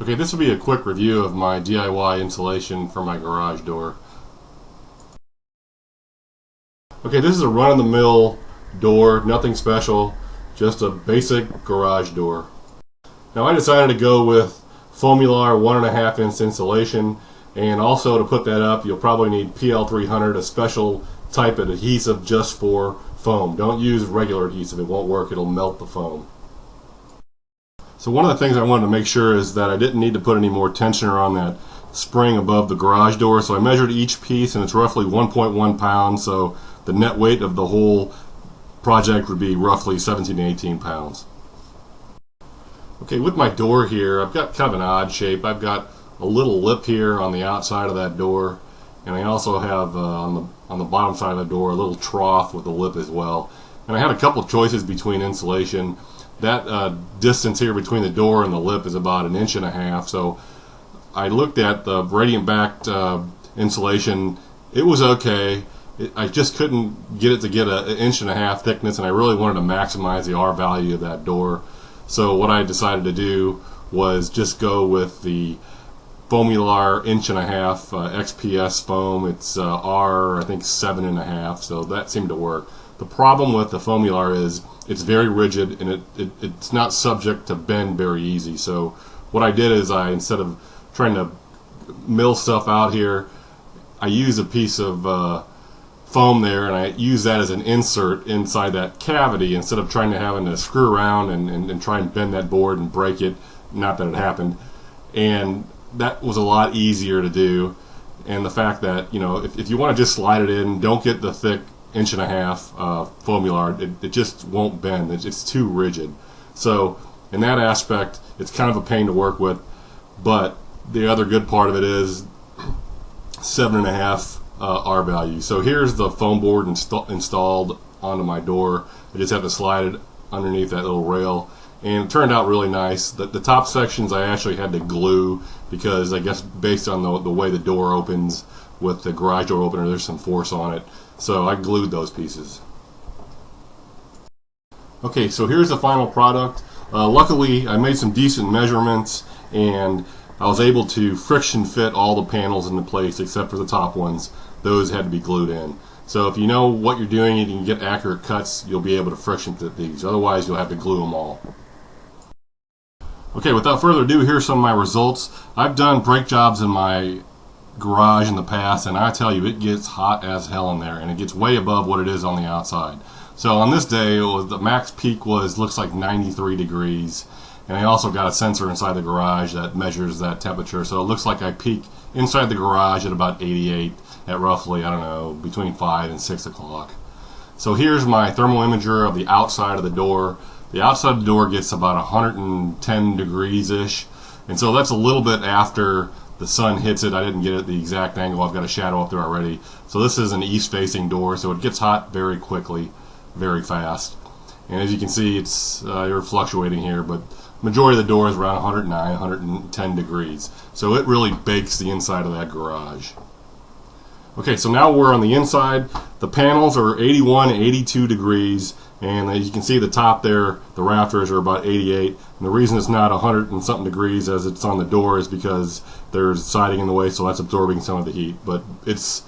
Okay, this will be a quick review of my DIY insulation for my garage door. Okay, this is a run-of-the-mill door, nothing special, just a basic garage door. Now I decided to go with Foamular 1.5 inch insulation, and also to put that up you'll probably need PL300, a special type of adhesive just for foam. Don't use regular adhesive, it won't work, it'll melt the foam. So one of the things I wanted to make sure is that I didn't need to put any more tensioner on that spring above the garage door, so I measured each piece and it's roughly 1.1 pounds, so the net weight of the whole project would be roughly 17 to 18 pounds. Okay, with my door here, I've got kind of an odd shape. I've got a little lip here on the outside of that door, and I also have on the bottom side of the door a little trough with a lip as well. And I had a couple of choices between insulation. That distance here between the door and the lip is about 1.5 inches, so I looked at the radiant backed insulation. It was okay. I just couldn't get it to get 1.5 inches thickness, and I really wanted to maximize the R value of that door. So what I decided to do was just go with the Foamular 1.5 inch XPS foam. It's R, I think 7.5, so that seemed to work. The problem with the Foamular is it's very rigid and it's not subject to bend very easy. So what I did is instead of trying to mill stuff out here, I use a piece of foam there, and I use that as an insert inside that cavity instead of having to screw around and try and bend that board and break it. Not that it happened, and that was a lot easier to do. And the fact that, you know, if you want to just slide it in, don't get the thick 1.5 inch Foamular. It just won't bend. It's too rigid. So in that aspect, it's kind of a pain to work with. But the other good part of it is 7.5 R value. So here's the foam board installed onto my door. I just have to slide it underneath that little rail, and it turned out really nice. The top sections I actually had to glue because I guess based on the way the door opens with the garage door opener, there's some force on it. So I glued those pieces. Okay, so here's the final product. Luckily, I made some decent measurements, and I was able to friction fit all the panels into place except for the top ones. Those had to be glued in. So if you know what you're doing and you can get accurate cuts, you'll be able to friction fit these. Otherwise, you'll have to glue them all. Okay, without further ado, here's some of my results. I've done brake jobs in my garage in the past, and I tell you, it gets hot as hell in there, and it gets way above what it is on the outside. So on this day, the max peak looks like 93 degrees, and I also got a sensor inside the garage that measures that temperature. So it looks like I peak inside the garage at about 88 at roughly, I don't know, between 5 and 6 o'clock. So here's my thermal imager of the outside of the door. The outside of the door gets about 110 degrees-ish, and so that's a little bit after the sun hits it. I didn't get it the exact angle. I've got a shadow up there already. So this is an east-facing door, so it gets hot very quickly, very fast. And as you can see, it's you're fluctuating here, but majority of the door is around 109, 110 degrees. So it really bakes the inside of that garage. Okay, so now we're on the inside. The panels are 81, 82 degrees, and as you can see the top there, the rafters are about 88. And the reason it's not 100 and something degrees as it's on the door is because there's siding in the way, so that's absorbing some of the heat. But it's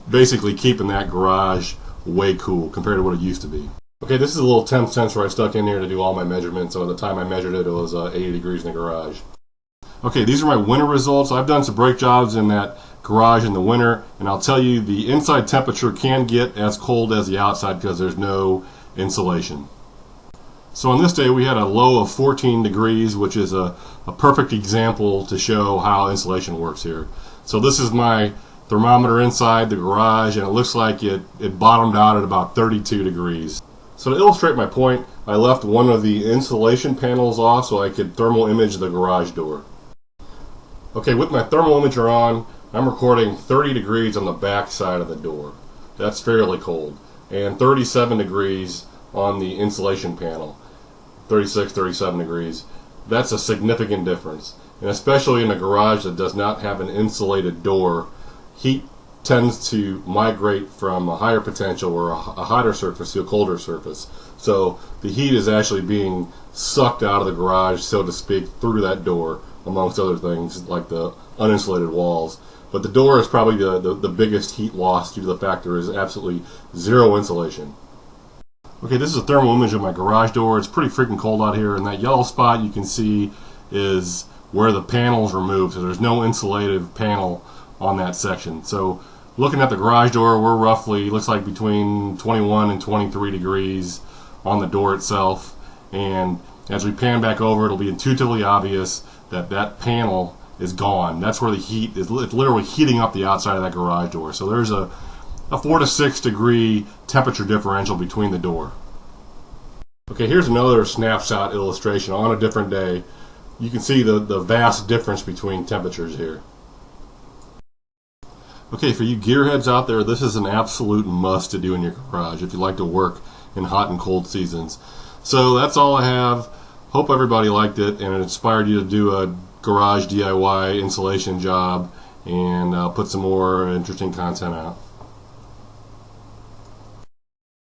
basically keeping that garage way cool compared to what it used to be. Okay, this is a little temp sensor I stuck in here to do all my measurements. So at the time I measured it, it was 80 degrees in the garage. Okay, these are my winter results. I've done some brake jobs in that garage in the winter, and I'll tell you, the inside temperature can get as cold as the outside because there's no insulation. So on this day we had a low of 14 degrees, which is a perfect example to show how insulation works here. So this is my thermometer inside the garage, and it looks like it bottomed out at about 32 degrees. So to illustrate my point, I left one of the insulation panels off so I could thermal image the garage door. Okay, with my thermal imager on, I'm recording 30 degrees on the back side of the door. That's fairly cold. And 37 degrees on the insulation panel. 36, 37 degrees. That's a significant difference. And especially in a garage that does not have an insulated door, heat tends to migrate from a higher potential or a hotter surface to a colder surface. So the heat is actually being sucked out of the garage, so to speak, through that door amongst other things like the uninsulated walls. But the door is probably the biggest heat loss due to the fact there is absolutely zero insulation. Okay, this is a thermal image of my garage door. It's pretty freaking cold out here, and that yellow spot you can see is where the panel is removed, so there's no insulated panel on that section. So looking at the garage door, we're roughly, looks like between 21 and 23 degrees on the door itself, and as we pan back over, it'll be intuitively obvious that that panel is gone. That's where the heat is. It's literally heating up the outside of that garage door. So there's a 4 to 6 degree temperature differential between the door. Okay, here's another snapshot illustration on a different day. You can see the vast difference between temperatures here. Okay, for you gearheads out there, this is an absolute must to do in your garage if you like to work in hot and cold seasons. So that's all I have. Hope everybody liked it and it inspired you to do a garage DIY insulation job and put some more interesting content out.